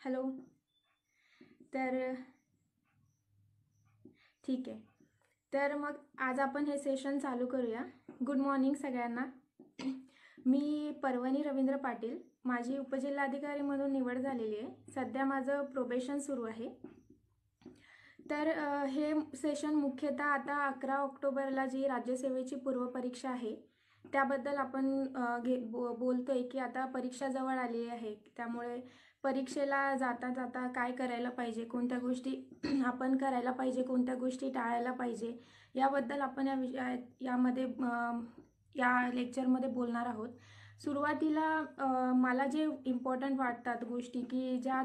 Hello. तर ठीक आहे. तर मग आज आपण हे सेशन चालू करूया. गुड मॉर्निंग सगळ्यांना. मी पर्वणी रवींद्र पाटील. माझी उपजिल्हाधिकारी म्हणून निवड झालेली आहे. सध्या माझं प्रोबेशन सुरू आहे. तर हे सेशन मुख्यतः आता 11 ऑक्टोबरला जी राज्यसेवेची पूर्वपरीक्षा आहे त्याबद्दल आपण बोलतोय की आता परीक्षा जवळ आलेली आहे. त्यामुळे परीक्षेला जाता जाता काय करायला पाहिजे, कोणत्या गोष्टी आपण करायला पाहिजे, कोणत्या गोष्टी टाळायला पाहिजे, याबद्दल आपण यामध्ये या लेक्चरमध्ये बोलणार आहोत. सुरुवातीला मला जे इम्पॉर्टंट वाटतात गोष्टी की ज्या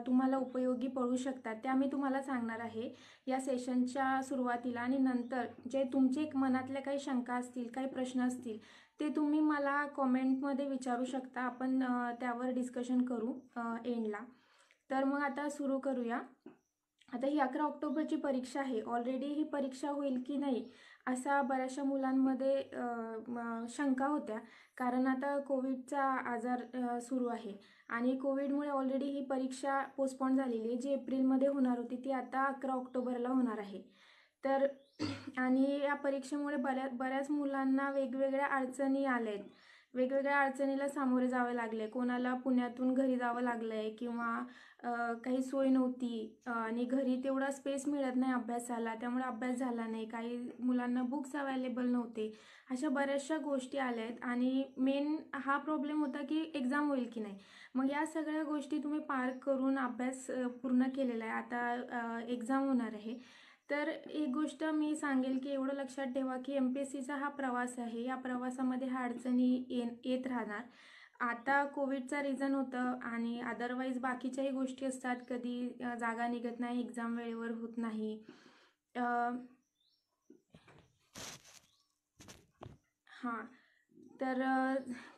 तुम्हाला उपयोगी पडू शकतात त्या मी तुम्हाला सांगणार आहे या सेशनच्या सुरुवातीला. आणि नंतर जे तुमचे मनातल्या काही शंका असतील, काही प्रश्न असतील ते तुम्ही मला कॉमेंटमध्ये विचारू शकता. आपण त्यावर डिस्कशन करू एंडला. तर मग आता सुरू करूया. आता ही 11 ऑक्टोबरची परीक्षा आहे. ऑलरेडी ही परीक्षा होईल की नाही असा बऱ्याचशा मुलांमध्ये शंका होत्या. कारण आता कोविडचा आजार सुरू आहे आणि कोविडमुळे ऑलरेडी ही परीक्षा पोस्टपोन झालेली आहे. जी एप्रिलमध्ये होणार होती ती आता 11 ऑक्टोबरला होणार आहे. तर आणि या परीक्षेमुळे बऱ्याच मुलांना वेगवेगळ्या अडचणी आल्या आहेत. वेगवेगळ्या अडचणीला सामोरे जावे लागले. कोणाला पुण्यातून घरी जावं लागलंय किंवा काही सोय नव्हती आणि घरी तेवढा स्पेस मिळत नाही अभ्यासाला, त्यामुळे अभ्यास झाला नाही. काही मुलांना बुक्स अवेलेबल नव्हते. अशा बऱ्याचशा गोष्टी आल्या आहेत आणि मेन हा प्रॉब्लेम होता की एक्झाम होईल की नाही. मग या सगळ्या गोष्टी तुम्ही पार करून अभ्यास पूर्ण केलेला आहे. आता एक्झाम होणार आहे. तर एक गोष्ट मी सांगेल की एवढं लक्षात ठेवा की MPSCचा हा प्रवास आहे. या प्रवासामध्ये ह्या अडचणी येत राहणार. आता कोविडचा रिझन होतं आणि अदरवाईज बाकीच्याही गोष्टी असतात. कधी जागा निघत नाही, एक्झाम वेळेवर होत नाही. हां. तर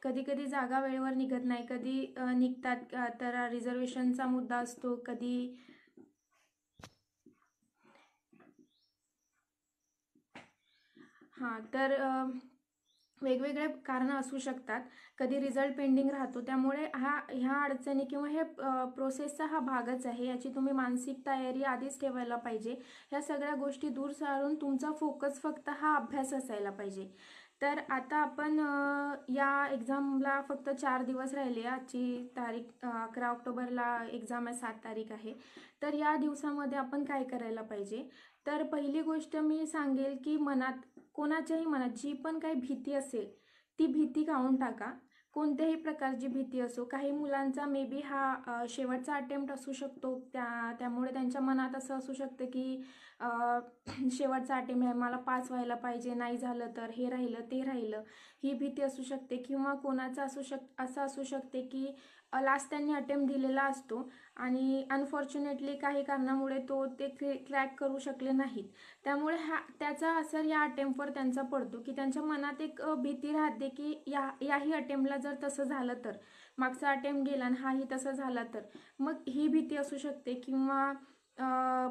कधी कधी जागा वेळेवर निघत नाही, कधी निघतात तर रिझर्वेशनचा मुद्दा असतो. कधी तर वेगवेगळे कारणं असू शकतात. कधी रिझल्ट पेंडिंग राहतो. त्यामुळे ह्या अडचणी किंवा हे प्रोसेसचा हा भागच आहे. याची तुम्ही मानसिक तयारी आधीच ठेवायला पाहिजे. ह्या सगळ्या गोष्टी दूर सारून तुमचा फोकस फक्त हा अभ्यास असायला पाहिजे. तर आता आपण या एक्झामला फक्त 4 दिवस राहिले. आजची तारीख 11 ऑक्टोबरला एक्झाम आहे, 7 तारीख आहे. तर या दिवसामध्ये आपण काय करायला पाहिजे. तर पहिली गोष्ट मी सांगेल की कोणाच्याही मनात जी पण काही भीती असेल ती भीती काढून टाका. कोणत्याही प्रकारची भीती असो. काही मुलांचा मे बी हा शेवटचा अटेम्प्ट असू शकतो. त्यामुळे त्यांच्या मनात असं असू शकतं की शेवटचा अटेम्प्ट आहे, मला पास व्हायला पाहिजे, नाही झालं तर हे राहिलं ते राहिलं, ही भीती असू शकते. किंवा कोणाचं असं असू शकते की लास्ट त्यांनी अटेम्प्ट दिलेला असतो आणि अनफॉर्च्युनेटली काही कारणामुळे ते क्रॅक करू शकले नाहीत. त्यामुळे त्याचा असर या अटेम्प्टवर त्यांचा पडतो की त्यांच्या मनात एक भीती राहते की याही अटेम्प्टला जर तसं झालं तर, मागचा अटेम्प्ट गेला आणि हाही तसं झाला तर, मग ही भीती असू शकते. किंवा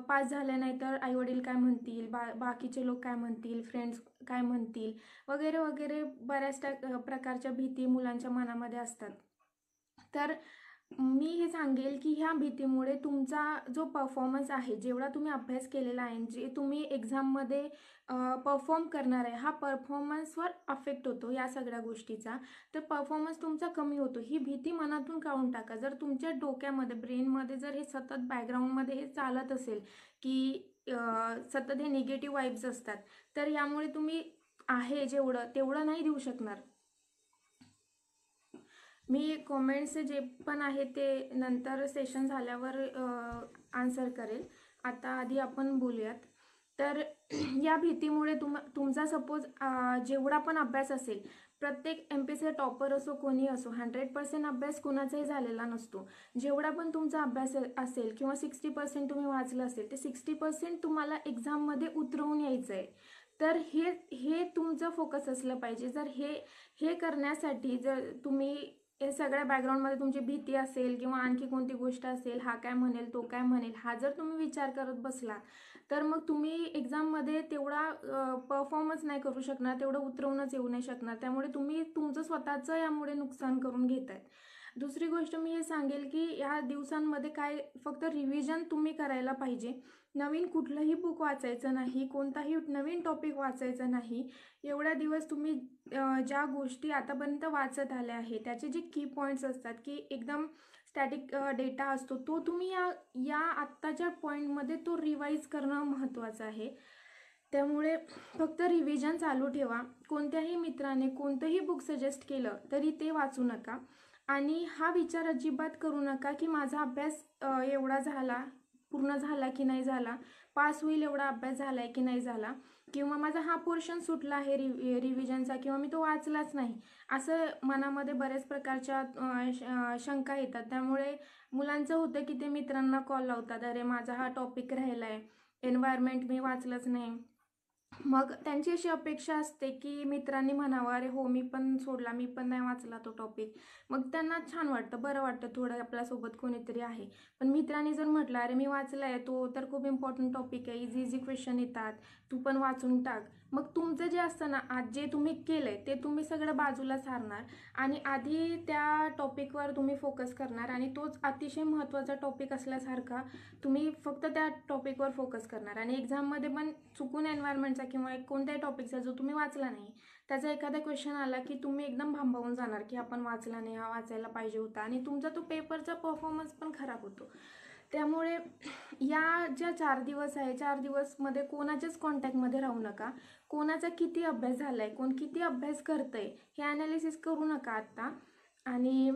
पास झाले नाही तर आईवडील काय म्हणतील, बाकीचे लोक काय म्हणतील, फ्रेंड्स काय म्हणतील, वगैरे वगैरे बऱ्याच प्रकारच्या भीती मुलांच्या मनामध्ये असतात. तर मी हे सांगेल की ह्या भीतीमुळे तुमचा जो परफॉर्मन्स आहे, जेवढा तुम्ही अभ्यास केलेला आहे, जे तुम्ही एक्झाममध्ये परफॉर्म करणार आहे, हा परफॉर्मन्सवर अफेक्ट होतो या सगळ्या गोष्टीचा. तर परफॉर्मन्स तुमचा कमी होतो. ही भीती मनातून काढून टाका. जर तुमच्या डोक्यामध्ये, ब्रेनमध्ये जर हे सतत बॅकग्राऊंडमध्ये हे चालत असेल की सतत हे निगेटिव्ह वाईब्स असतात, तर यामुळे तुम्ही आहे तेवढं नाही देऊ शकणार. मी कॉमेंट्स जे पण आहे ते नंतर सेशन झाल्यावर आन्सर करेल. आता आधी आपण बोलूयात. तर या भीतीमुळे तुमचा सपोज जेवढा पण अभ्यास असेल, प्रत्येक MPSC टॉपर असो कोणी असो, 100% अभ्यास कुणाचाही झालेला नसतो. जेवढा पण तुमचा अभ्यास असेल किंवा 60% तुम्ही वाचलं असेल, ते 60% तुम्हाला एक्झाममध्ये उतरवून यायचं आहे. तर हे तुमचं फोकस असलं पाहिजे. जर हे करण्यासाठी जर तुम्ही हे सगळ्या बॅकग्राऊंडमध्ये तुमची भीती असेल किंवा आणखी कोणती गोष्ट असेल, हा काय म्हणेल, तो काय म्हणेल, हा जर तुम्ही विचार करत बसला तर मग तुम्ही एक्झाममध्ये तेवढा परफॉर्मन्स नाही करू शकणार, तेवढं उतरवूनच येऊ नाही शकणार. त्यामुळे तुम्ही तुमचं स्वतःचं यामुळे नुकसान करून घेताय. दुसरी गोष्ट मी हे सांगेल की या दिवसांमध्ये काय फक्त रिव्हिजन तुम्ही करायला पाहिजे. नवीन कुठलंही बुक वाचायचं नाही, कोणताही नवीन टॉपिक वाचायचा नाही. एवढ्या दिवस तुम्ही ज्या गोष्टी आतापर्यंत वाचत आल्या आहे त्याचे जे की पॉईंट्स असतात की एकदम स्टॅटिक डेटा असतो तो तुम्ही या आत्ताच्या पॉईंटमध्ये तो रिवाईज करणं महत्त्वाचं आहे. त्यामुळे फक्त रिव्हिजन चालू ठेवा. कोणत्याही मित्राने कोणतंही बुक सजेस्ट केलं तरी ते वाचू नका. आणि हा विचार अजिबात करू नका की माझा अभ्यास एवढा झाला, पूर्ण झाला की नाही झाला, पास होईल एवढा अभ्यास झाला आहे की नाही झाला, किंवा माझा हा पोर्शन सुटला आहे रिव्हिजनचा किंवा मी तो वाचलाच नाही. असं मनामध्ये बऱ्याच प्रकारच्या शंका येतात. त्यामुळे मुलांचं होतं की ते मित्रांना कॉल लावतात, अरे माझा हा टॉपिक राहिला आहे, एन्व्हायरमेंट मी वाचलंच नाही. मग त्यांची अशी अपेक्षा असते की मित्रांनी म्हणावं, अरे हो मी पण सोडला, मी पण नाही वाचला तो टॉपिक. मग त्यांना छान वाटतं, बरं वाटतं थोडं आपल्यासोबत कोणीतरी आहे. पण मित्रांनी जर म्हटलं, अरे मी वाचला आहे, तो तर खूप इम्पॉर्टंट टॉपिक आहे, इझी इझी क्वेश्चन येतात, तू पण वाचून टाक, मग तुमचं जे असतं ना आज जे तुम्ही केलंय ते तुम्ही सगळं बाजूला सारणार आणि आधी त्या टॉपिकवर तुम्ही फोकस करणार आणि तोच अतिशय महत्त्वाचा टॉपिक असल्यासारखा तुम्ही फक्त त्या टॉपिकवर फोकस करणार. आणि एक्झाममध्ये पण चुकून एन्व्हायरमेंटचा किंवा एक कोणत्याही टॉपिकचा जो तुम्ही वाचला नाही त्याचा एखादा क्वेश्चन आला की तुम्ही एकदम भांबावून जाणार की आपण वाचला नाही, हा वाचायला पाहिजे होता, आणि तुमचा तो पेपरचा परफॉर्मन्स पण खराब होतो. त्यामुळे या ज्या 4 दिवस आहे 4 दिवसमध्ये कोणाच्याच कॉन्टॅक्टमध्ये राहू नका. कोणाचा किती अभ्यास झाला आहे, कोण किती अभ्यास करतंय हे ॲनालिसिस करू नका आत्ता. आणि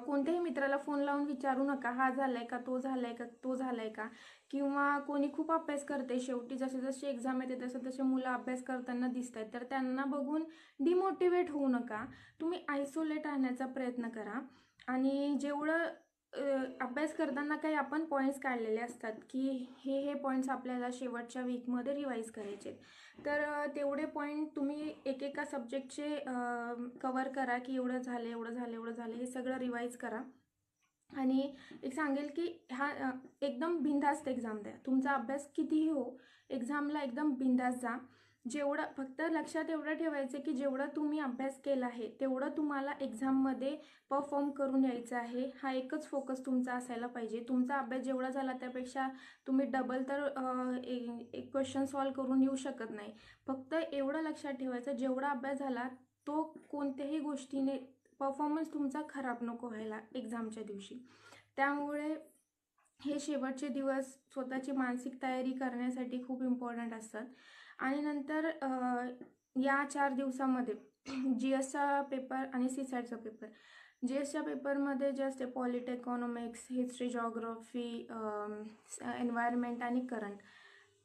कोणत्याही मित्राला फोन लावून विचारू नका, हा झालाय का, तो झालाय का, तो झालाय का. किंवा कोणी खूप अभ्यास करते, शेवटी जसे जसे एक्झाम येते तसे तसे मुलं अभ्यास करताना दिसत आहेत, तर त्यांना बघून डिमोटिवेट होऊ नका. तुम्ही आयसोलेट राहण्याचा प्रयत्न करा. आणि जेवढं अभ्यास करताना काही आपण पॉईंट्स काढलेले असतात की हे पॉईंट्स आपल्याला शेवटच्या वीकमध्ये रिवाईज करायचे, तर तेवढे पॉईंट तुम्ही एकेका सब्जेक्टचे कवर करा की एवढं झालं एवढं झालं एवढं झालं हे सगळं रिवाईज करा. आणि एक सांगेल की एकदम बिंदास्त एक्झाम द्या. तुमचा अभ्यास कितीही हो, एक्झामला एकदम बिंदास्त जा. जेवढं फक्त लक्षात एवढं ठेवायचं की जेवढं तुम्ही अभ्यास केला आहे तेवढं तुम्हाला एक्झाममध्ये परफॉर्म करून यायचं आहे. हा एकच फोकस तुमचा असायला पाहिजे. तुमचा अभ्यास जेवढा झाला त्यापेक्षा तुम्ही डबल तर एक क्वेश्चन सॉल्व करून येऊ शकत नाही. फक्त एवढं लक्षात ठेवायचं, जेवढा अभ्यास झाला तो कोणत्याही गोष्टीने परफॉर्मन्स तुमचा खराब नको व्हायला एक्झामच्या दिवशी. त्यामुळे हे शेवटचे दिवस स्वतःची मानसिक तयारी करण्यासाठी खूप इम्पॉर्टंट असतात. आणि नंतर या 4 दिवसामध्ये GSचा पेपर आणि सीसॅटचा पेपर. GSच्या पेपरमध्ये जे असते polity, economics, history, geography, environment आणि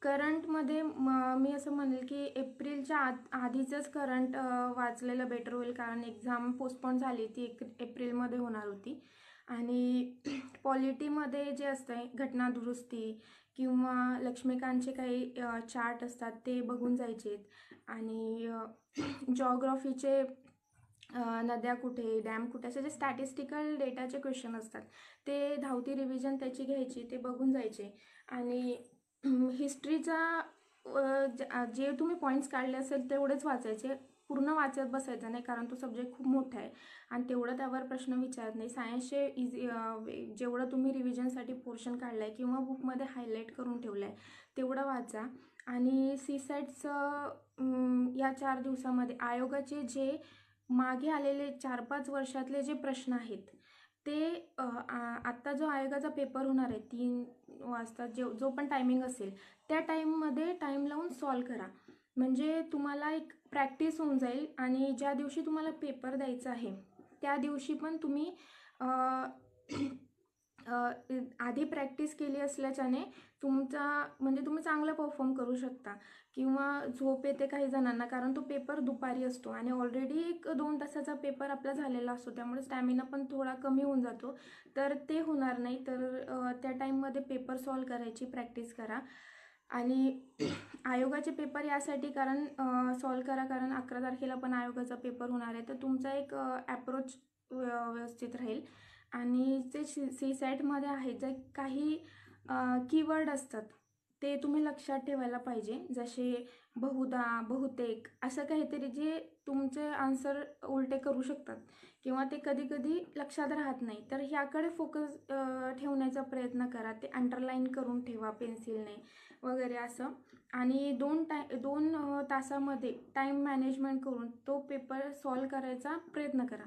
करंटमध्ये मी असं म्हणेल की एप्रिलच्या आधीचंच करंट वाचलेलं बेटर होईल, कारण एक्झाम पोस्टपोन झाली, ती एप्रिलमध्ये होणार होती. आणि पॉलिटीमध्ये जे असतं घटना दुरुस्ती किंवा लक्ष्मीकांतचे काही चार्ट असतात ते बघून जायचे. आणि जॉग्राफीचे नद्या कुठे, डॅम कुठे, असे जे स्टॅटिस्टिकल डेटाचे क्वेश्चन असतात ते धावती रिव्हिजन त्याची घ्यायची, ते बघून जायचे. आणि हिस्ट्रीचा जे तुम्ही पॉईंट्स काढले असेल तेवढेच वाचायचे, पूर्ण वाचत बसायचं नाही, कारण तो सब्जेक्ट खूप मोठा आहे आणि तेवढं त्यावर प्रश्न विचारत नाही. सायन्सचे जेवढं तुम्ही रिव्हिजनसाठी पोर्शन काढलं आहे किंवा बुकमध्ये हायलाईट करून ठेवलं आहे तेवढं वाचा. आणि सीसॅटचं या 4 दिवसामध्ये आयोगाचे जे मागे आलेले 4-5 वर्षातले जे प्रश्न आहेत ते आत्ता जो आयोगाचा पेपर होणार आहे 3 वाजता जो पण टायमिंग असेल त्या टाईममध्ये टाईम लावून सॉल्व करा. म्हणजे तुम्हाला एक प्रॅक्टिस होऊन जाईल आणि ज्या दिवशी तुम्हाला पेपर द्यायचा आहे त्या दिवशी पण तुम्ही आधी प्रॅक्टिस केली असल्याच्याने म्हणजे तुम्ही चांगलं परफॉर्म करू शकता. किंवा झोप येते काही जणांना, कारण तो पेपर दुपारी असतो आणि ऑलरेडी 1-2 तासाचा पेपर आपला झालेला असतो, त्यामुळे स्टॅमिना पण थोडा कमी होऊन जातो, तर ते होणार नाही. तर त्या टाईममध्ये पेपर सॉल्व करायची प्रॅक्टिस करा. आणि आयोगाचे पेपर यासाठी सॉल्व करा कारण 11 तारखेला पण आयोगाचा पेपर होणार आहे, तर तुमचा एक ॲप्रोच व्यवस्थित राहील. आणि जे सीसॅटमध्ये आहे जे काही कीवर्ड असतात ते तुम्ही लक्षात ठेवायला पाहिजे. जसे बहुधा, बहुतेक असं काहीतरी जे तुमचे आन्सर उलटे करू शकतात किंवा ते कधी कधी लक्षात राहत नाही. तर ह्याकडे फोकस ठेवण्याचा प्रयत्न करा. ते अंडरलाईन करून ठेवा पेन्सिलने वगैरे असं. आणि 2 तासामध्ये टाईम मॅनेजमेंट करून तो पेपर सॉल्व करायचा प्रयत्न करा.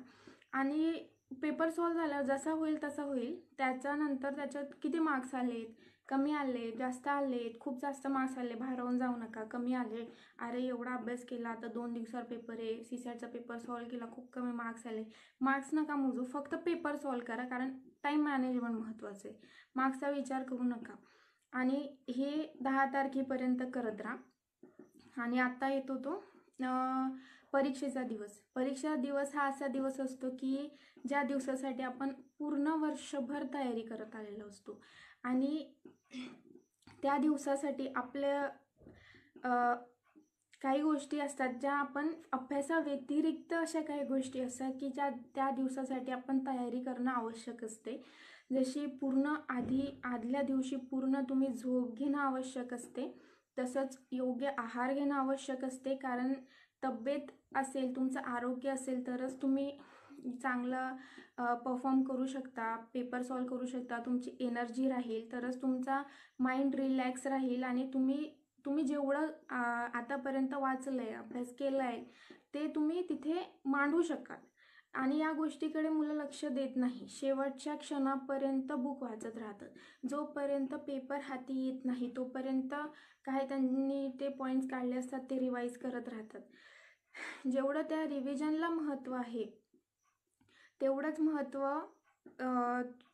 आणि पेपर सॉल्व झाल्यावर जसा होईल तसा होईल. त्याच्यानंतर त्याच्यात किती मार्क्स आलेत, कमी आले, जास्त आलेत, खूप जास्त मार्क्स आले, भारावून जाऊ नका. कमी आले, अरे एवढा अभ्यास केला, आता 2 दिवसावर पेपर आहे, सीसॅटचा पेपर सॉल्व केला, खूप कमी मार्क्स आले, मार्क्स नका मोजू, फक्त पेपर सॉल्व करा. कारण टाईम मॅनेजमेंट महत्त्वाचं आहे, मार्क्सचा विचार करू नका. आणि हे 10 तारखेपर्यंत करत राहा. आणि आता येतो तो परीक्षेचा दिवस. परीक्षा दिवस हा असा दिवस असतो की ज्या दिवसासाठी आपण पूर्ण वर्षभर तयारी करत आलेलो असतो. आणि त्या दिवसासाठी आपल्या काही गोष्टी असतात ज्या आपण अभ्यासाव्यतिरिक्त अशा काही गोष्टी असतात की ज्या त्या दिवसासाठी आपण तयारी करणं आवश्यक असते. जशी पूर्ण आदल्या दिवशी पूर्ण तुम्ही झोप घेणं आवश्यक असते. तसंच योग्य आहार घेणं आवश्यक असते. कारण तब्येत असेल, तुमचं आरोग्य असेल तरच तुम्ही चांगला परफॉर्म करू शकता, पेपर सॉल्व करू शकता, तुमची एनर्जी राहील तरच तुमचा माइंड रिलॅक्स राहील. आणि तुम्ही जेवढं आतापर्यंत वाचलं आहे, अभ्यास केला आहे, ते तुम्ही तिथे मांडू शकाल. आणि या गोष्टीकडे मुलं लक्ष देत नाही. शेवटच्या क्षणापर्यंत बुक वाचत राहतात. जोपर्यंत पेपर हाती येत नाही तोपर्यंत काय त्यांनी ते पॉईंट्स काढले असतात ते रिवाईज करत राहतात. जेवढं त्या रिव्हिजनला महत्त्व आहे तेवढंच महत्त्व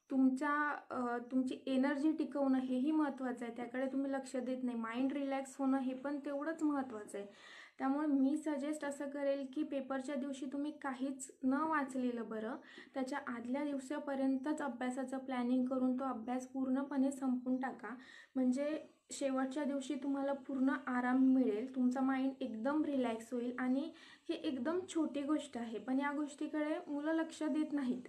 तुमची एनर्जी टिकवणं हेही महत्त्वाचं आहे. त्याकडे तुम्ही लक्ष देत नाही. माइंड रिलॅक्स होणं हे पण तेवढंच महत्त्वाचं आहे. त्यामुळे मी सजेस्ट असं करेल की पेपरच्या दिवशी तुम्ही काहीच न वाचलेलं बरं. त्याच्या आदल्या दिवसापर्यंतच अभ्यासाचं प्लॅनिंग करून तो अभ्यास पूर्णपणे संपवून टाका. म्हणजे शेवटच्या दिवशी तुम्हाला पूर्ण आराम मिळेल, तुमचा माइंड एकदम रिलॅक्स होईल. आणि ही एकदम छोटी गोष्ट आहे पण या गोष्टीकडे मुलं लक्ष देत नाहीत.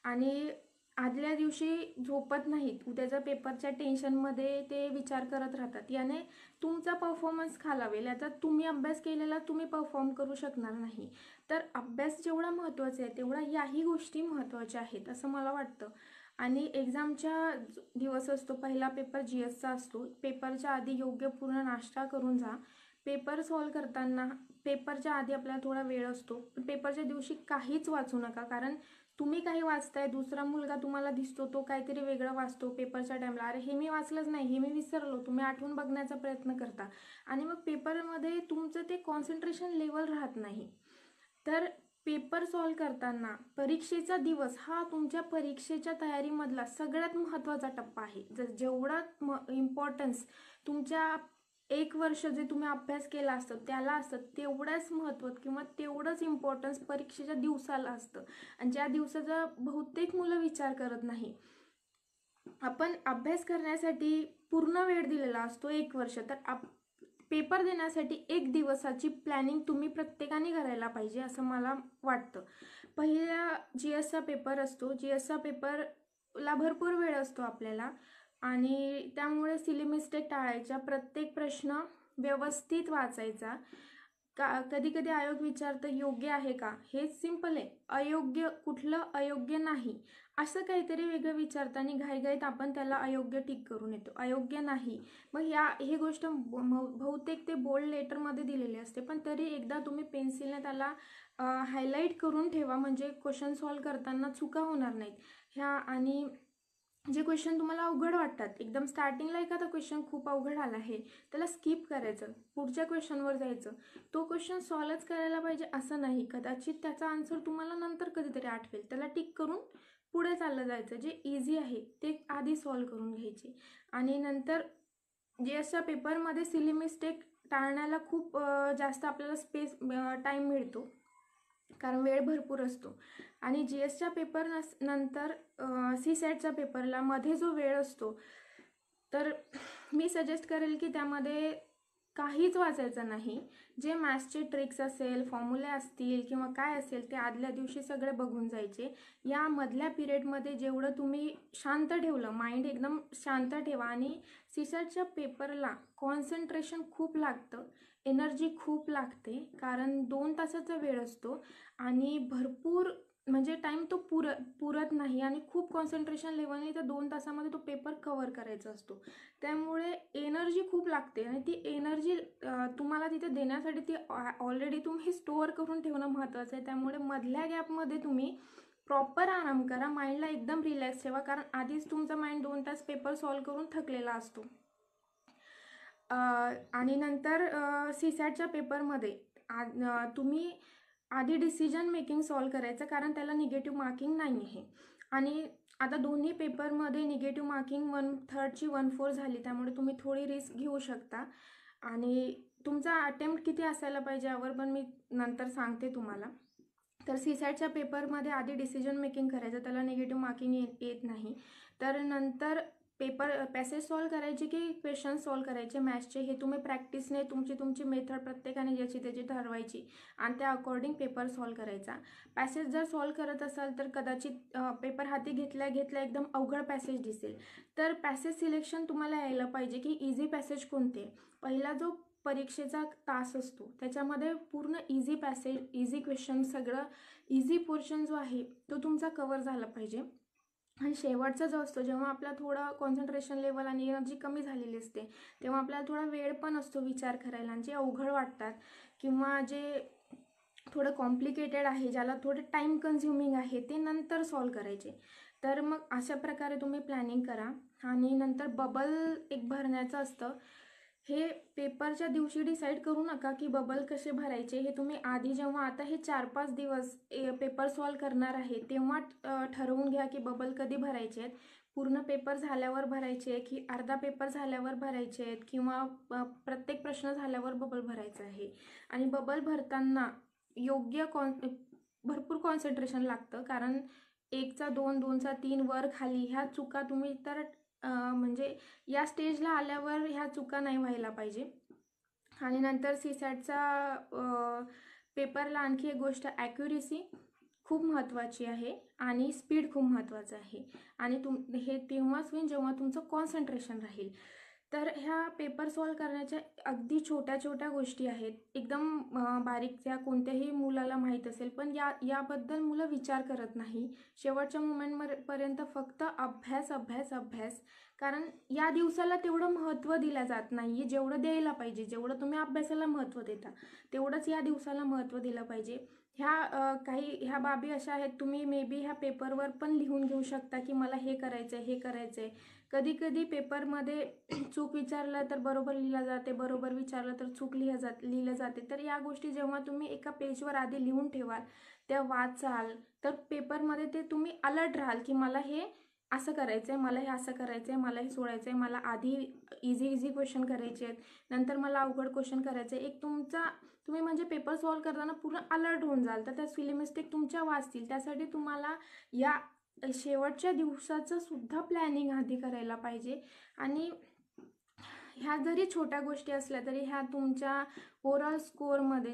आणि आदल्या दिवशी झोपत नाहीत, उद्याच्या पेपरच्या टेन्शनमध्ये ते विचार करत राहतात. याने तुमचा परफॉर्मन्स खालावेल. याचा तुम्ही अभ्यास केलेला तुम्ही परफॉर्म करू शकणार नाही. तर अभ्यास जेवढा महत्त्वाचा आहे तेवढा याही गोष्टी महत्त्वाच्या आहेत असं मला वाटतं. आणि एक्झामच्या दिवस असतो, पहिला पेपर GSचा असतो. पेपरच्या आधी योग्य पूर्ण नाश्ता करून जा. पेपर सॉल्व करताना पेपरच्या आधी आपल्याला थोडा वेळ असतो, पेपरच्या दिवशी काहीच वाचू नका. कारण तुम्ही काही वाचताय, दुसरा मुलगा तुम्हाला दिसतो तो काहीतरी वेगळं वाचतो पेपरच्या टाईमला, अरे हे मी वाचलंच नाही, हे मी विसरलो, तुम्ही आठवून बघण्याचा प्रयत्न करता. आणि मग पेपरमध्ये तुमचं ते कॉन्सन्ट्रेशन लेवल राहत नाही. तर पेपर सॉल्व करताना परीक्षेचा दिवस हा तुमच्या परीक्षेच्या तयारीमधला सगळ्यात महत्त्वाचा टप्पा आहे. जेवढा इम्पॉर्टन्स तुमच्या 1 वर्ष जे तुम्ही अभ्यास केला असतं त्याला असतं तेवढंच महत्त्व किंवा तेवढंच इम्पॉर्टन्स परीक्षेच्या दिवसाला असतं. आणि ज्या दिवसाचा बहुतेक मुलं विचार करत नाही. आपण अभ्यास करण्यासाठी पूर्ण वेळ दिलेला असतो 1 वर्ष, तर पेपर देण्यासाठी 1 दिवसाची प्लॅनिंग तुम्ही प्रत्येकाने करायला पाहिजे असं मला वाटतं. पहिला GSचा पेपर असतो. GSचा पेपरला भरपूर वेळ असतो आपल्याला. आणि त्यामुळे सिली मिस्टेक टाळायच्या, प्रत्येक प्रश्न व्यवस्थित वाचायचा. कधी कधी आयोग विचारतं योग्य आहे का, हे सिंपल आहे. अयोग्य कुठलं अयोग्य नाही असं काहीतरी वेगळं विचारताना घाईघाईत आपण त्याला अयोग्य टिक करून येतो, अयोग्य नाही. मग ही गोष्ट बहुतेक ते बोल्ड लेटरमध्ये दिलेली असते, पण तरी एकदा तुम्ही पेन्सिलने त्याला हायलाईट करून ठेवा. म्हणजे क्वेश्चन सॉल्व करताना चुका होणार नाहीत ह्या. आणि जे क्वेश्चन तुम्हाला अवघड वाटतात, एकदम स्टार्टिंगला एखादा क्वेश्चन खूप अवघड आला आहे त्याला स्किप करायचं, पुढच्या क्वेश्चनवर जायचं. तो क्वेश्चन सॉल्वच करायला पाहिजे असं नाही. कदाचित त्याचा आन्सर तुम्हाला नंतर कधीतरी आठवेल, त्याला टिक करून पुढे चाललं जायचं. जे इझी आहे ते आधी सॉल्व करून घ्यायचे. आणि नंतर GSच्या पेपरमध्ये सिली मिस्टेक टाळण्याला खूप जास्त आपल्याला टाईम मिळतो कारण वेळ भरपूर असतो. आणि GSच्या पेपर नंतर CSATच्या पेपरला मध्ये जो वेळ असतो, तर मी सजेस्ट करेल की त्यामध्ये काहीच वाचायचं नाही. जे मॅथ्सचे ट्रिक्स असेल, फॉर्म्युले असतील किंवा काय असेल ते आदल्या दिवशी सगळे बघून जायचे. या मधल्या पिरियडमध्ये जेवढं तुम्ही शांत ठेवलं, माइंड एकदम शांत ठेवा. आणि सीसॅटच्या पेपरला कॉन्सन्ट्रेशन खूप लागतं, एनर्जी खूप लागते, कारण 2 तासाचा वेळ असतो आणि भरपूर म्हणजे टाईम तो पुरत नाही आणि खूप कॉन्सन्ट्रेशन लेवलने त्या 2 तासामध्ये तो पेपर कव्हर करायचा असतो. त्यामुळे एनर्जी खूप लागते आणि ती एनर्जी तुम्हाला तिथे देण्यासाठी ती ऑलरेडी तुम्ही स्टोअर करून ठेवणं महत्त्वाचं आहे. त्यामुळे मधल्या गॅपमध्ये तुम्ही प्रॉपर आराम करा, माइंडला एकदम रिलॅक्स ठेवा, कारण आधीच तुमचा माइंड 2 तास पेपर सॉल्व करून थकलेला असतो. आणि नंतर सीसॅटच्या पेपरमध्ये तुम्ही आधी डिसिजन मेकिंग सॉल्व करायचं, कारण त्याला निगेटिव्ह मार्किंग नाही आहे. आणि आता दोन्ही पेपरमध्ये निगेटिव्ह मार्किंग 1/3ची 1/4 झाली, त्यामुळे तुम्ही थोडी रिस्क घेऊ शकता. आणि तुमचा अटेम्प्ट किती असायला पाहिजे यावर पण मी नंतर सांगते तुम्हाला. तर सीसॅटच्या पेपरमध्ये आधी डिसिजन मेकिंग करायचं, त्याला निगेटिव्ह मार्किंग येत नाही. तर नंतर पॅसेज सॉल्व करायचे की क्वेश्चन सॉल्व करायचे मॅथ्सचे, हे तुम्ही प्रॅक्टिसने तुमची मेथड प्रत्येकाने ज्याची त्याची ठरवायची आणि त्या अकॉर्डिंग पेपर सॉल्व करायचा. पॅसेज जर सॉल्व करत असाल तर कदाचित पेपर हाती घेतल्या एकदम अवघड पॅसेज दिसेल. तर पॅसेज सिलेक्शन तुम्हाला यायला पाहिजे की इझी पॅसेज कोणते. पहिला जो परीक्षेचा तास असतो त्याच्यामध्ये पूर्ण इझी पॅसेज, इझी क्वेश्चन, सगळं इझी पोर्शन जो आहे तो तुमचा कव्हर झाला पाहिजे. आणि शेवटचा जो असतो, जेव्हा आपला थोडं कॉन्सन्ट्रेशन लेवल आणि एनर्जी कमी झालेली असते, तेव्हा आपल्याला थोडा वेळ पण असतो विचार करायला. आणि जे अवघड वाटतात किंवा जे थोडं कॉम्प्लिकेटेड आहे, ज्याला थोडं टाईम कन्झ्युमिंग आहे, ते नंतर सॉल्व करायचे. तर मग अशा प्रकारे तुम्ही प्लॅनिंग करा. आणि नंतर बबल एक भरण्याचं असतं. हे पेपरच्या दिवशी डिसाईड करू नका की बबल कसे भरायचे. हे तुम्ही आधी जेव्हा आता हे 4-5 दिवस पेपर सॉल्व करणार आहे तेव्हा ठरवून घ्या की बबल कधी भरायचे आहेत. पूर्ण पेपर झाल्यावर भरायचे की अर्धा पेपर झाल्यावर भरायचे आहेत किंवा प्रत्येक प्रश्न झाल्यावर बबल भरायचं आहे. आणि बबल भरताना योग्य भरपूर कॉन्सन्ट्रेशन लागतं, कारण 1चा 2, 2चा 3, वर खाली ह्या चुका तुम्ही तर म्हणजे या स्टेजला आल्यावर ह्या चुका नाही व्हायला पाहिजे. आणि नंतर सीसॅटचा पेपरला आणखी एक गोष्ट, ॲक्युरेसी खूप महत्त्वाची आहे आणि स्पीड खूप महत्त्वाचं आहे. आणि हे तेव्हाच होईल जेव्हा तुमचं कॉन्सन्ट्रेशन राहील. तर ह्या पेपर सॉल्व करण्याच्या अगदी छोट्या छोट्या गोष्टी आहेत, एकदम बारीक, त्या कोणत्याही मुलाला माहीत असेल, पण याबद्दल मुलं विचार करत नाही. शेवटच्या मोमेंटपर्यंत फक्त अभ्यास अभ्यास अभ्यास, कारण या दिवसाला तेवढं महत्त्व दिलं जात नाही जेवढं द्यायला पाहिजे. जेवढं तुम्ही अभ्यासाला महत्त्व देता तेवढंच या दिवसाला महत्त्व दिलं पाहिजे. ह्या बाबी अशा आहेत, तुम्ही मे बी ह्या पेपरवर पण लिहून घेऊ शकता की मला हे करायचं आहे, हे करायचं आहे. कधी कधी पेपरमध्ये चूक विचारलं तर बरोबर लिहिलं जाते, बरोबर विचारलं तर चूक लिहिलं जाते. तर या गोष्टी जेव्हा तुम्ही एका पेजवर आधी लिहून ठेवाल, त्या वाचाल, तर पेपरमध्ये ते तुम्ही अलर्ट राहाल की मला हे असं करायचं आहे, मला हे असं करायचं आहे, मला हे सोडायचं आहे, मला आधी इझी क्वेश्चन करायचे आहेत, नंतर मला अवघड क्वेश्चन करायचं आहे. एक तुम्ही म्हणजे पेपर सॉल्व करताना पूर्ण अलर्ट होऊन जाल, तर त्या सिली मिस्टेक तुमच्या वाचतील. त्यासाठी तुम्हाला या शेवटच्या दिवसाचं सुद्धा प्लॅनिंग आधी करायला पाहिजे. आणि ह्या जरी छोट्या गोष्टी असल्या तरी ह्या तुमच्या ओव्हरऑल स्कोअरमध्ये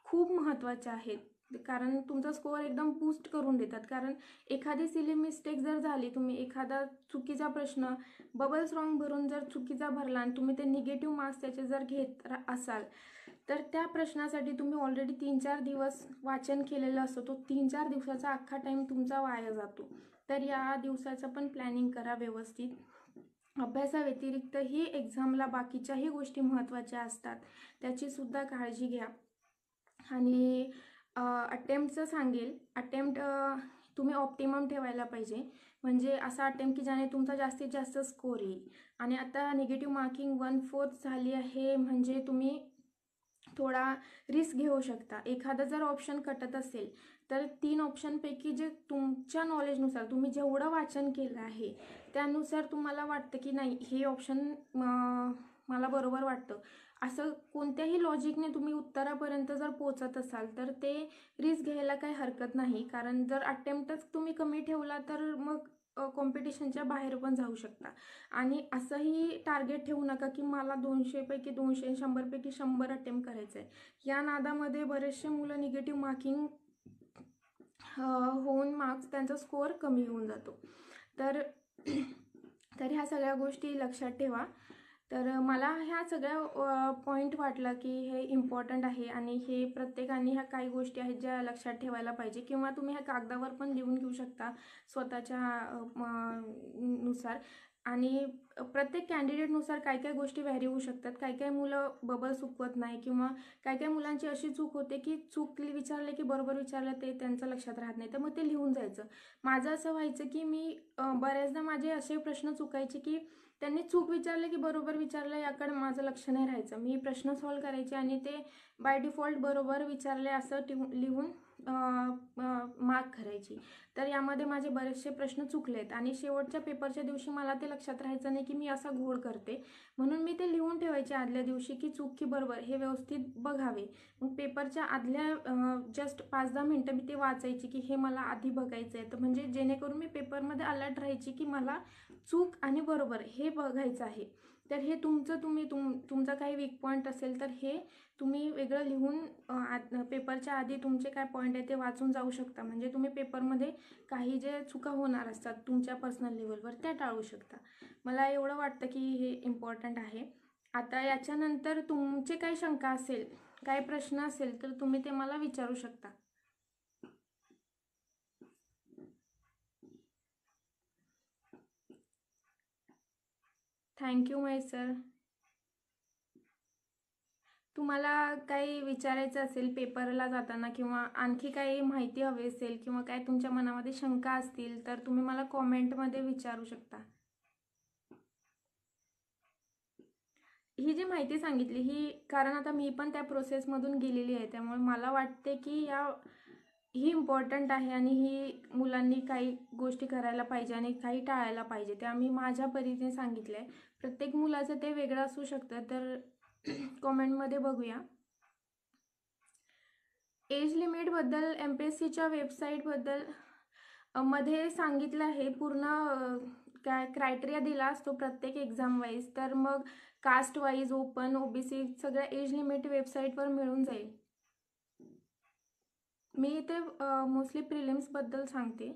खूप महत्त्वाच्या आहेत, कारण तुमचा स्कोअर एकदम बूस्ट करून देतात. कारण एखादी सिली मिस्टेक जर झाली, तुम्ही एखादा चुकीचा प्रश्न बबल्स रॉंग भरून जर चुकीचा भरला आणि तुम्ही ते निगेटिव्ह मार्क्स त्याचे जर घेत असाल, तर त्या प्रश्नासाठी तुम्ही ऑलरेडी 3-4 दिवस वाचन केलेलं असतं, तो 3-4 दिवसाचा अख्खा टाईम तुमचा वाया जातो. तर या दिवसाचं पण प्लॅनिंग करा व्यवस्थित. अभ्यासाव्यतिरिक्तही एक्झामला बाकीच्याही गोष्टी महत्त्वाच्या असतात, त्याची सुद्धा काळजी घ्या. आणि अटेम्प्टचं सांगेल, अटेम्प्ट तुम्ही ऑप्टिमम ठेवायला पाहिजे, म्हणजे असा अटेम्प्ट की ज्याने तुमचा जास्तीत जास्त स्कोअर येईल. आणि आता निगेटिव्ह मार्किंग 1/4 झाली आहे, म्हणजे तुम्ही थोडा रिस्क घेऊ शकता. एखादा जर ऑप्शन कटत असेल तर 3 ऑप्शनपैकी जे तुमच्या नॉलेजनुसार तुम्ही जेवढं वाचन केलं आहे त्यानुसार तुम्हाला वाटतं की नाही हे ऑप्शन मला बरोबर वाटतं, असं कोणत्याही लॉजिकने तुम्ही उत्तरापर्यंत जर पोचत असाल तर ते रिस्क घ्यायला काही हरकत नाही. कारण जर अटेम्प्टच तुम्ही कमी ठेवला तर मग कॉम्पिटिशनच्या बाहेर पण जाऊ शकता. आणि असंही टार्गेट ठेवू नका की मला 200 पैकी 200, 100 पैकी 100 अटेम्प्ट करायचं आहे. या नादामध्ये बरेचसे मुलं निगेटिव्ह मार्किंग होऊन मार्क्स त्यांचा स्कोअर कमी होऊन जातो. तर ह्या सगळ्या गोष्टी लक्षात ठेवा. तर मला ह्या सगळ्या पॉईंट वाटला की हे इम्पॉर्टंट आहे आणि हे प्रत्येकाने ह्या काही गोष्टी आहेत ज्या लक्षात ठेवायला पाहिजे, किंवा तुम्ही ह्या कागदावर पण लिहून घेऊ शकता स्वतःच्या नुसार. आणि प्रत्येक कॅन्डिडेटनुसार काय काय गोष्टी व्हॅरी होऊ शकतात. काही मुलं बबल चुकवत नाही, किंवा काही मुलांची अशी चूक होते की चूक विचारले की बरोबर विचारलं ते त्यांचं लक्षात राहत नाही, तर मग ते लिहून जायचं. माझं असं व्हायचं की मी बऱ्याचदा माझे असे प्रश्न चुकायचे की त्यांनी चूक विचारले की बरोबर विचारलं याकडे माझं लक्ष नाही राहायचं. मी प्रश्न सॉल्व करायचे आणि ते बाय डिफॉल्ट बरोबर विचारले असं लिहून मार्क करायची. तर यामध्ये माझे बरेचसे प्रश्न चुकलेत आणि शेवटच्या पेपरच्या दिवशी मला ते लक्षात राहायचं नाही की मी असा घोळ करते, म्हणून मी ते लिहून ठेवायचे आदल्या दिवशी की चूक की बरोबर हे व्यवस्थित बघावे. मग पेपरच्या आदल्या जस्ट 5-10 मिनटं मी ते वाचायची की हे मला आधी बघायचं आहे, तर म्हणजे जेणेकरून मी पेपरमध्ये अलर्ट राहायची की मला चूक आणि बरोबर हे बघायचं आहे. तर हे तुमचा काही वीक पॉईंट असेल तर हे तुम्ही वेगळं लिहून पेपरच्या आधी तुमचे काय पॉईंट आहे ते वाचून जाऊ शकता. म्हणजे तुम्ही पेपरमध्ये काही जे चुका होणार असतात तुमच्या पर्सनल लेवलवर त्या टाळू शकता. मला एवढं वाटतं की हे इम्पॉर्टंट आहे. आता याच्यानंतर तुमचे काही शंका असेल, काही प्रश्न असेल तर तुम्ही ते मला विचारू शकता. Thank you Mahesh sir. तुम्हाला काही विचारायचं असेल पेपरला जाताना, किंवा आणखी काही माहिती हवी असेल, किंवा काय तुमच्या मनामध्ये शंका असतील तर तुम्ही मला कॉमेंटमध्ये विचारू शकता. ही जी माहिती सांगितली ही कारण आता मी पण त्या प्रोसेसमधून गेलेली आहे, त्यामुळे मला वाटते की ही इम्पॉर्टंट आहे आणि ही मुलांनी काही गोष्टी करायला पाहिजे आणि काही टाळायला पाहिजे. त्या मी माझ्या परीने सांगितलं आहे. प्रत्येक मुलाचं ते वेगळं असू शकतं. तर कॉमेंटमध्ये बघूया. एज लिमिटबद्दल MPSCच्या वेबसाईटबद्दल मध्ये सांगितलं आहे. पूर्ण काय क्रायटेरिया दिला असतो प्रत्येक एक्झाम वाईज. तर मग कास्ट वाईज, ओपन, OBC सगळ्या एज लिमिट वेबसाईटवर मिळून जाईल. मी इथे मोस्टली प्रिलिम्सबद्दल सांगते.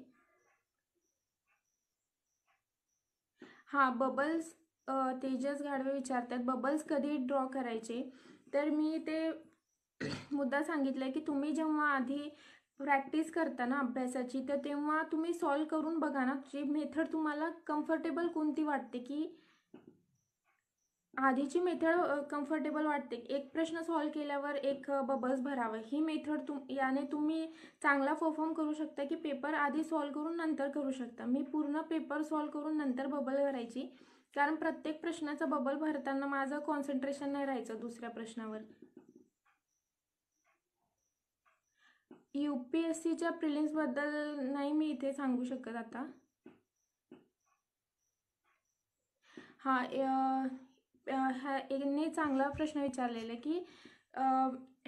हां, बबल्स तेजस घाडवे विचारतात बबल्स कधी ड्रॉ करायचे. तर मी ते मुद्दा सांगितला की तुम्ही जेव्हा आधी प्रॅक्टिस करता ना अभ्यासाची, तर तेव्हा तुम्ही सॉल्व करून बघा ना, जी मेथड तुम्हाला कम्फर्टेबल कोणती वाटते, की आधीची मेथड कम्फर्टेबल वाटते. एक प्रश्न सॉल्व केल्यावर एक बबल्स भरावं, ही मेथड याने तुम्ही चांगला परफॉर्म करू शकता की पेपर आधी सॉल्व करून नंतर करू शकता. मी पूर्ण पेपर सॉल्व करून नंतर बबल भरायची, कारण प्रत्येक प्रश्नाचा बबल भरताना माझं कॉन्सन्ट्रेशन नाही राहायचं दुसऱ्या प्रश्नावर. UPSCच्या प्रिलिम्सबद्दल नाही मी इथे सांगू शकत आता. हां, यांनी चांगला प्रश्न विचारलेला की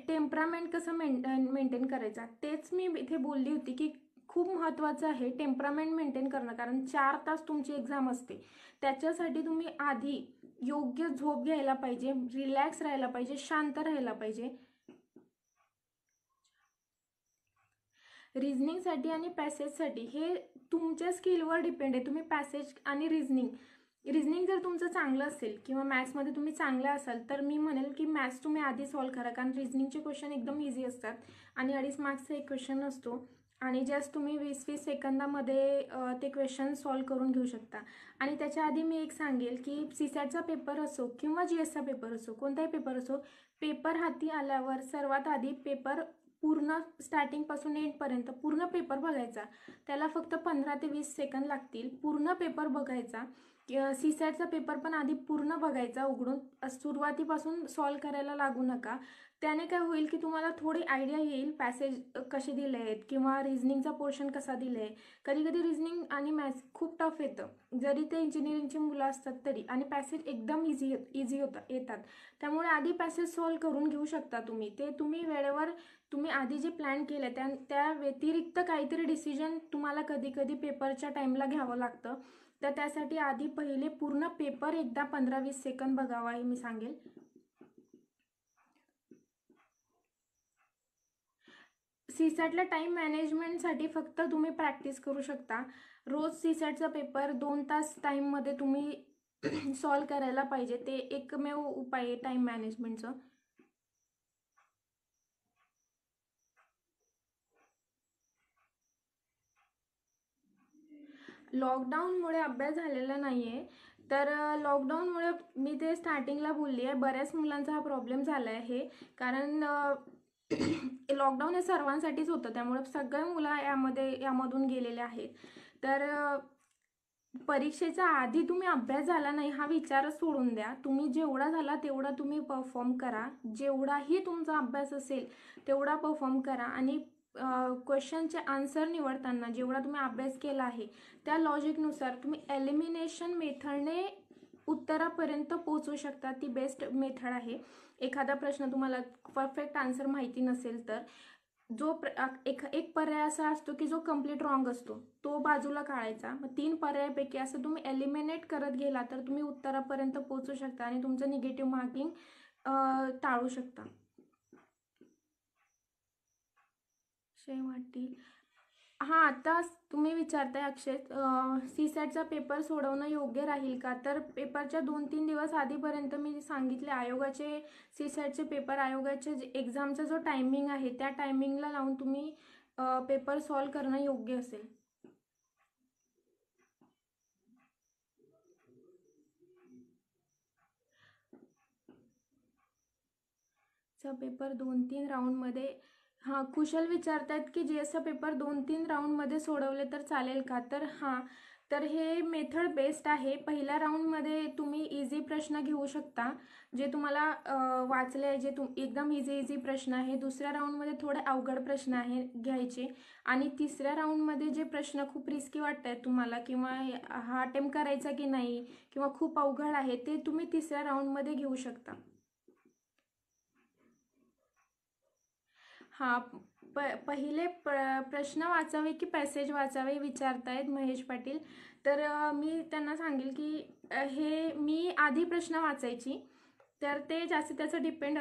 टेम्परामेंट कसं मेंटेन करायचा. तेच मी इथे बोलली होती की खूप महत्त्वाचं आहे टेम्परामेंट मेंटेन करणं, कारण 4 तास तुमची एक्झाम असते. त्याच्यासाठी तुम्ही आधी योग्य झोप घ्यायला पाहिजे, रिलॅक्स राहायला पाहिजे, शांत राहायला पाहिजे. रिझनिंगसाठी आणि पॅसेजसाठी हे तुमच्या स्किलवर डिपेंड आहे. तुम्ही पॅसेज आणि रिझनिंग जर तुमचं चांगलं असेल किंवा मॅथ्समध्ये तुम्ही चांगलं असाल तर मी म्हणेल की मॅथ्स तुम्ही आधी सॉल्व करा, कारण रिझनिंगचे क्वेश्चन एकदम इझी असतात आणि 2.5 मार्क्सचा एक क्वेश्चन असतो आणि जस्ट तुम्ही 20-20 सेकंदामध्ये ते क्वेश्चन सॉल्व करून घेऊ शकता. आणि त्याच्या आधी मी एक सांगेल की CSATचा पेपर असो किंवा GSचा पेपर असो, कोणताही पेपर असो, पेपर हाती आल्यावर सर्वात आधी पेपर पूर्ण स्टार्टिंगपासून एंडपर्यंत पूर्ण पेपर बघायचा. त्याला फक्त 15 ते 20 सेकंद लागतील. पूर्ण पेपर बघायचा. CSATचा पेपर पण आधी पूर्ण बघायचा उघडून, सुरुवातीपासून सॉल्व करायला लागू नका. त्याने काय होईल की तुम्हाला थोडी आयडिया येईल पॅसेज कसे दिले आहेत किंवा रिझनिंगचा पोर्शन कसा दिला आहे. कधी कधी रिझनिंग आणि मॅथ्स खूप टफ येतं, जरी ते इंजिनिअरिंगची मुलं असतात तरी, आणि पॅसेज एकदम इझी येतात. त्यामुळे आधी पॅसेज सॉल्व करून घेऊ शकता तुम्ही. ते तुम्ही वेळेवर तुम्ही आधी जे प्लॅन केलं त्या व्यतिरिक्त काहीतरी डिसिजन तुम्हाला कधी कधी पेपरच्या टाईमला घ्यावं लागतं. तर त्यासाठी आधी पहिले पूर्ण पेपर एकदा 15-20 सेकंद बघावा हे मी सांगेल. सीसॅटला टाईम मॅनेजमेंटसाठी फक्त तुम्ही प्रॅक्टिस करू शकता. रोज सीसॅटचा पेपर 2 तास टाईममध्ये तुम्ही सॉल्व करायला पाहिजे. ते एकमेव उपाय आहे टाईम मॅनेजमेंटचं. लॉकडाऊनमुळे अभ्यास झालेला नाही आहे. तर लॉकडाऊनमुळे मी ते स्टार्टिंगला बोलली आहे, बऱ्याच मुलांचा हा प्रॉब्लेम झाला आहे. कारण लॉकडाऊन हे सर्वांसाठीच होतं, त्यामुळे सगळे मुलं यामधून गेलेले आहेत. तर परीक्षेच्या आधी तुम्ही अभ्यास झाला नाही हा विचारच सोडून द्या. तुम्ही जेवढा झाला तेवढा तुम्ही परफॉर्म करा. जेवढाही तुमचा अभ्यास असेल तेवढा परफॉर्म करा. आणि क्वेश्चनचे आन्सर निवडताना जेवढा तुम्ही अभ्यास केला आहे त्या लॉजिकनुसार तुम्ही एलिमिनेशन मेथडने उत्तरापर्यंत पोहोचू शकता. ती बेस्ट मेथड आहे. एखादा प्रश्न तुम्हाला परफेक्ट आन्सर माहिती नसेल तर जो एक पर्याय असा असतो की जो कम्प्लीट रॉंग असतो, तो बाजूला काढायचा. मग 3 पर्यायापैकी असं तुम्ही एलिमिनेट करत गेला तर तुम्ही उत्तरापर्यंत पोहोचू शकता आणि तुमचं निगेटिव्ह मार्किंग टाळू शकता. वाटतील हां, आता तुम्ही विचारताय अक्षय, सीसॅटचा पेपर सोडवणं योग्य राहील का? तर पेपरच्या 2-3 दिवस आधीपर्यंत मी सांगितले आयोगाचे सीसॅटचे पेपर आयोगाचे एक्झामचा जो टायमिंग आहे त्या टायमिंगला लावून तुम्ही पेपर सॉल्व करणं योग्य असेल. पेपर 2-3 राऊंडमध्ये हां, कुशल विचारतायत की जीएसचा पेपर 2-3 राऊंडमध्ये सोडवले तर चालेल का? तर हां, तर हे मेथड बेस्ट आहे. पहिल्या राऊंडमध्ये तुम्ही इझी प्रश्न घेऊ शकता जे तुम्हाला वाचले, जे एकदम इझी प्रश्न आहे. दुसऱ्या राऊंडमध्ये थोडे अवघड प्रश्न आहे घ्यायचे. आणि तिसऱ्या राऊंडमध्ये जे प्रश्न खूप रिस्की वाटत आहेत तुम्हाला, किंवा हा अटेम्प्ट करायचा की नाही, किंवा खूप अवघड आहे, ते तुम्ही तिसऱ्या राऊंडमध्ये घेऊ शकता. हां, पहिले प्रश्न वाचावे की पॅसेज वाचावे विचारतायत महेश पाटील. तर मी त्यांना सांगेल की हे मी आधी प्रश्न वाचायची, तर ते जास्त त्याचं डिपेंड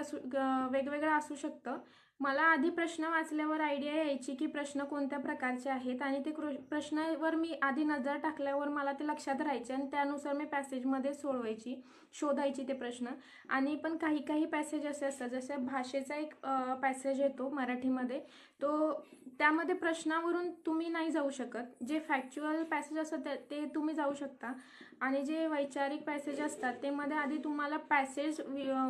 वेगवेगळं असू शकतं. मला आधी प्रश्न वाचल्यावर आयडिया यायची की प्रश्न कोणत्या प्रकारचे आहेत आणि ते प्रश्नावर मी आधी नजर टाकल्यावर मला ते लक्षात राहायचे आणि त्यानुसार मी पॅसेजमध्ये शोधायची ते प्रश्न. आणि पण काही पॅसेज असे असतात, जसे भाषेचा एक पॅसेज येतो मराठीमध्ये, तो त्यामध्ये प्रश्नावरून तुम्ही नाही जाऊ शकत. जे फॅक्च्युअल पॅसेज असतात ते तुम्ही जाऊ शकता. आणि जे वैचारिक पॅसेज असतात ते मध्ये आधी तुम्हाला पॅसेज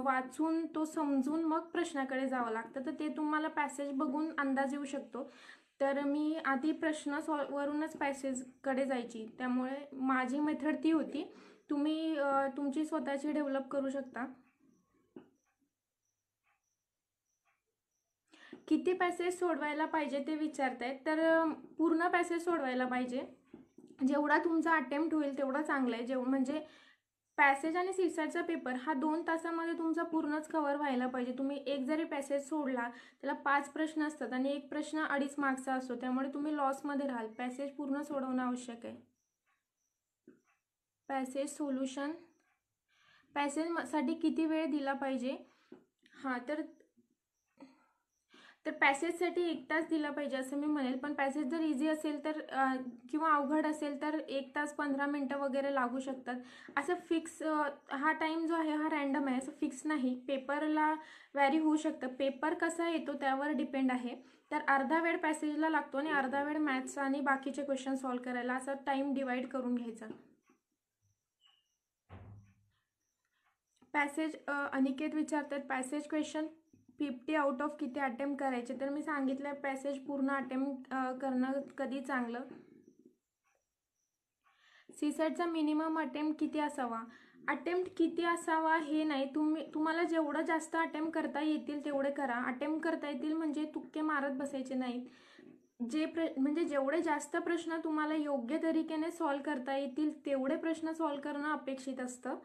वाचून तो समजून मग प्रश्नाकडे जावं लागतं. तर ते तुम्हाला पॅसेज बघून अंदाज येऊ शकतो. तर मी आधी प्रश्न वरूनच पॅसेजकडे जायची, त्यामुळे माझी मेथड ती होती. तुम्ही तुमची स्वतःची डेव्हलप करू शकता. किती पॅसेज सोडवायला पाहिजे ते विचारतायत. तर पूर्ण पॅसेज सोडवायला पाहिजे. जेवढा तुमचा अटेम्प्ट होईल तेवढा चांगला आहे. म्हणजे पॅसेज आणि सीसॅटचा पेपर हा 2 तासामध्ये तुमचा पूर्णच कव्हर व्हायला पाहिजे. तुम्ही एक जरी पॅसेज सोडला त्याला 5 प्रश्न असतात आणि एक प्रश्न 2.5 मार्क्सचा असतो, त्यामुळे तुम्ही लॉसमध्ये राहाल. पॅसेज पूर्ण सोडवणं आवश्यक आहे. पॅसेज सोल्युशन, पॅसेजसाठी किती वेळ दिला पाहिजे? हां, तर पॅसेजसाठी 1 तास दिला पाहिजे असं मी म्हणेल. पण पॅसेज जर इझी असेल तर किंवा अवघड असेल तर 1 तास 15 मिनटं वगैरे लागू शकतात. असं फिक्स हा टाईम जो आहे हा रँडम आहे, असं फिक्स नाही. पेपरला व्हॅरी होऊ शकतं. पेपर कसा येतो त्यावर डिपेंड आहे. तर अर्धा वेळ पॅसेजला लागतो आणि अर्धा वेळ मॅथ्स आणि बाकीचे क्वेश्चन सॉल्व करायला, असा टाईम डिवाइड करून घ्यायचा. पॅसेज अनिकेत विचारतात पॅसेज क्वेश्चन 50 आउट ऑफ किती अटेम्प्ट करायचे? तर मी सांगितलं पॅसेज पूर्ण अटेम्प्ट करणं कधी चांगलं. सीसॅटचा मिनिमम अटेम्प्ट किती असावा? अटेम्प्ट किती असावा हे नाही, तुम्हाला जेवढं जास्त अटेम्प्ट करता येतील तेवढे करा. अटेम्प्ट करता येतील म्हणजे तुक्के मारत बसायचे नाहीत. म्हणजे जेवढे जास्त प्रश्न तुम्हाला योग्य तरीकेने सॉल्व करता येतील तेवढे प्रश्न सॉल्व करणं अपेक्षित असतं.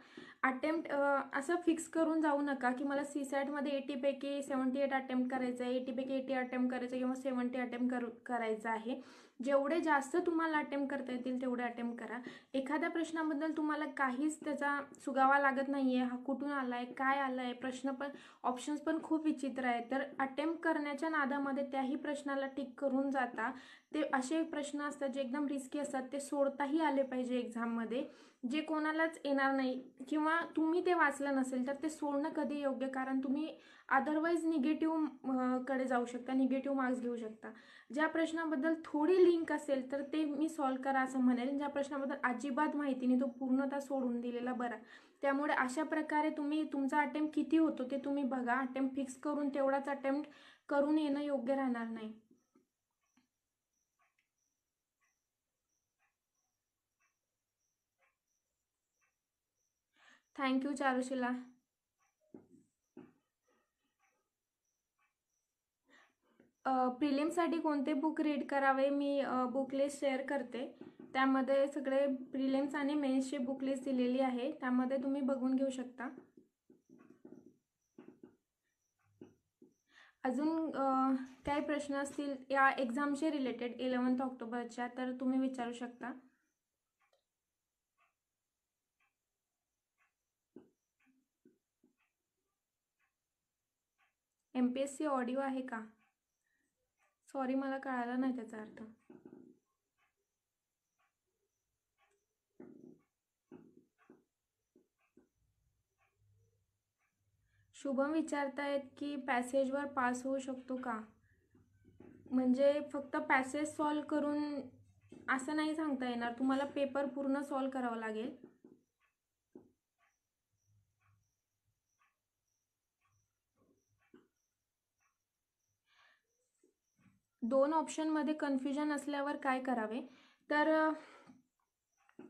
अटेम्प्ट असं फिक्स करून जाऊ नका की मला CSATमध्ये 80पैकी 78 अटेम्प्ट करायचं आहे, 80पैकी 80 अटेम्प्ट करायचं किंवा 70 अटेम्प्ट करायचं आहे. जेवढे जास्त तुम्हाला अटेम्प्ट करता येतील तेवढे अटेम्प्ट करा. एखाद्या प्रश्नाबद्दल तुम्हाला काहीच त्याचा सुगावा लागत नाही आहे, हा कुठून आला आहे, काय आलं आहे, प्रश्न पण ऑप्शन्स पण खूप विचित्र आहेत, तर अटेम्प्ट करण्याच्या नादामध्ये त्याही प्रश्नाला टिक करून जाता. ते असे प्रश्न असतात जे एकदम रिस्की असतात, ते सोडताही आले पाहिजे एक्झाममध्ये, जे कोणालाच येणार नाही किंवा तुम्ही ते वाचलं नसेल तर ते सोडणं कधी योग्य, कारण तुम्ही अदरवाईज निगेटिव्ह कडे जाऊ शकता, निगेटिव्ह मार्क्स घेऊ शकता. ज्या प्रश्नाबद्दल थोडी लिंक असेल तर ते मी सॉल्व करा असं म्हणेल. ज्या प्रश्नाबद्दल अजिबात माहिती नाही तो पूर्णतः सोडून दिलेला बरा. त्यामुळे अशा प्रकारे तुम्ही तुमचा अटेम्प्ट किती होतो ते तुम्ही बघा. अटेम्प्ट फिक्स करून तेवढाच अटेम्प्ट करून येणं योग्य राहणार नाही. थँक्यू चारुशिला. प्रिलिम्ससाठी कोणते बुक रीड करावे मी बुक लिस्ट शेअर करते. त्यामध्ये सगळे प्रिलिम्स आणि मेन्सची बुक लिस्ट दिलेली आहे, त्यामध्ये तुम्ही बघून घेऊ शकता. अजून काही प्रश्न असतील या एक्झामचे रिलेटेड 11 ऑक्टोबरच्या तर तुम्ही विचारू शकता. MPSC ऑडिओ आहे का? सॉरी, मला कळालं नाही त्याचा अर्थ. शुभम विचारतायत की पॅसेजवर पास होऊ शकतो का? म्हणजे फक्त पॅसेज सॉल्व करून असं नाही सांगता येणार, तुम्हाला पेपर पूर्ण सॉल्व करावं लागेल. दोन ऑप्शनमध्ये कन्फ्युजन असल्यावर काय करावे? तर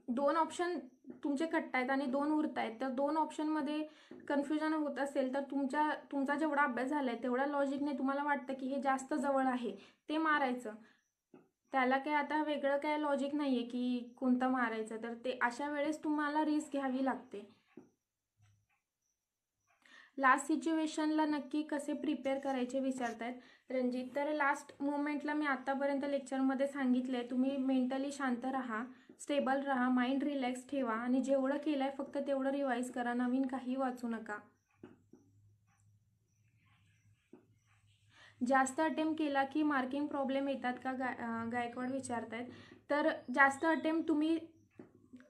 2 ऑप्शन तुमचे कट आहेत आणि 2 उरत आहेत, तर 2 ऑप्शनमध्ये कन्फ्युजन होत असेल तर तुमचा जेवढा अभ्यास झाला आहे तेवढ्या लॉजिकने तुम्हाला वाटतं की हे जास्त जवळ आहे ते मारायचं. त्याला काय आता वेगळं काय लॉजिक नाही आहे की कोणतं मारायचं, तर ते अशा वेळेस तुम्हाला रिस्क घ्यावी लागते. लास्ट सिच्युएशनला नक्की कसे प्रिपेअर करायचे विचारतायत रणजित. तर लास्ट मोमेंटला मी आतापर्यंत लेक्चरमध्ये सांगितले, तुम्ही मेंटली शांत राहा, स्टेबल राहा, माइंड रिलॅक्स ठेवा आणि जेवढं केलं आहे फक्त तेवढं रिवाईज करा, नवीन काही वाचू नका. जास्त अटेम्प्ट केला की मार्किंग प्रॉब्लेम येतात का गायकवाड विचारतायत. तर जास्त अटेम्प्ट तुम्ही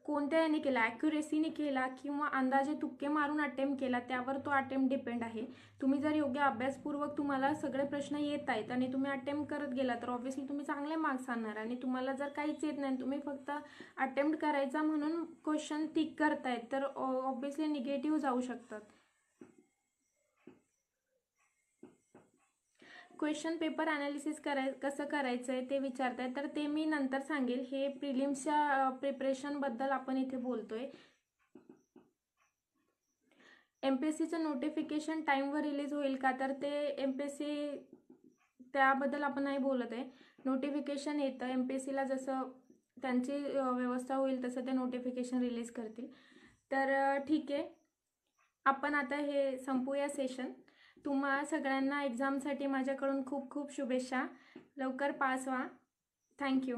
कोणत्या याने केला, ॲक्युरेसीने केला किंवा अंदाजे तुक्के मारून अटेम्प्ट केला, त्यावर तो अटेम्प्ट डिपेंड आहे. तुम्ही जर योग्य अभ्यासपूर्वक तुम्हाला सगळे प्रश्न येत आहेत आणि तुम्ही अटेम्प्ट करत गेला तर ऑब्व्हियसली तुम्ही चांगले मार्क्स आणणार. आणि तुम्हाला जर काहीच येत नाही, तुम्ही फक्त अटेम्प्ट करायचा म्हणून क्वेश्चन टिक करतायत तर ऑब्व्हियसली निगेटिव्ह जाऊ शकतात. क्वेश्चन पेपर ॲनालिसिस कसं करायचं आहे ते विचारताय, तर ते मी नंतर सांगेल. हे प्रिलिम्सच्या प्रिपरेशनबद्दल आपण इथे बोलतोय. MPSCचं नोटिफिकेशन टाईमवर रिलीज होईल का? तर ते MPSC त्याबद्दल आपण नाही बोलत आहे. नोटिफिकेशन येतं MPSCला, जसं त्यांची व्यवस्था होईल तसं ते नोटिफिकेशन रिलीज करतील. तर ठीक आहे, आपण आता हे संपूया सेशन. तुम्हा सगळ्यांना एक्झामसाठी माझ्याकडून खूप खूप शुभेच्छा. लवकर पास व्हा. थँक्यू.